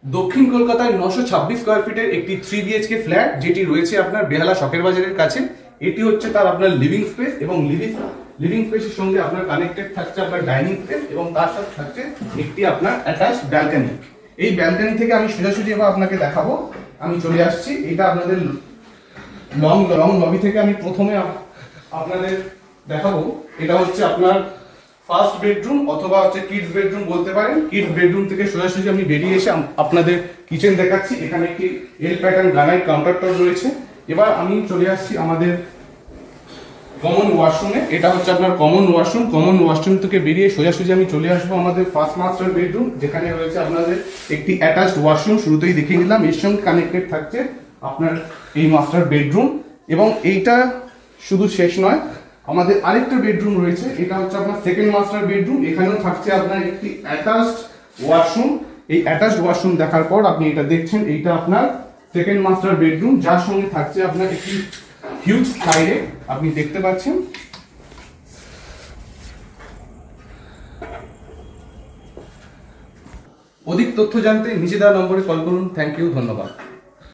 দক্ষিণ কলকাতায় 926 স্কয়ার ফিটের একটি 3 বিএইচকে ফ্ল্যাট, যেটি রয়েছে আপনার বেহালা শখের বাজারের কাছে। এটি হচ্ছে তার আপনার লিভিং স্পেস, এবং লিভিং স্পেসের সঙ্গে আপনার কানেক্টেড থাকছে আপনার ডাইনিং স্পেস, এবং তার সাথে থাকছে একটি আপনার অ্যাটাচ ব্যালকনি। এই ব্যালকনি থেকে আমি সোজাসুজি এবার আপনাকে দেখাবো। আমি চলে আসছি, এটা আপনাদের লং লবি থেকে আমি প্রথমে আপনাদের দেখাবো। এটা হচ্ছে আপনার ফার্স্ট বেডরুম অথবা হচ্ছে কিডস বেডরুম বলতে পারেন। কিডস বেডরুম থেকে সোজাসুজি আমি বেরিয়ে এসে আপনাদের কিচেন দেখাচ্ছি। এখানে একটি এল প্যাটার্ন গ্রানাইট কাউন্টার টপ রয়েছে। এবার আমি চলে আসছি আমাদের কমন ওয়াশরুমে। এটা হচ্ছে আপনার কমন ওয়াশরুম থেকে বেরিয়ে সোজাসুজি আমি চলে আসবো আমাদের ফার্স্ট মাস্টার বেডরুম, যেখানে রয়েছে আপনাদের একটি অ্যাটাচড ওয়াশরুম। শুরুতেই দেখিয়ে নিলাম, এর সঙ্গে কানেক্টেড থাকছে আপনার এই মাস্টার বেডরুম। এবং এইটা শুধু শেষ নয়, আমাদের আরেকটা বেডরুম রয়েছে, এটা হচ্ছে আপনার সেকেন্ড মাস্টার বেডরুম। এখানেও থাকছে আপনার একটি অ্যাটাচড ওয়াশরুম। এই অ্যাটাচড ওয়াশরুম দেখার পর আপনি এটা দেখছেন, এইটা আপনার সেকেন্ড মাস্টার বেডরুম, যার সঙ্গে থাকছে আপনার একটি হিউজ স্কাইরে আপনি দেখতে পাচ্ছেন। অধিক তথ্য জানতে নিচে দেওয়া নম্বরে কল করুন। থ্যাংক ইউ, ধন্যবাদ।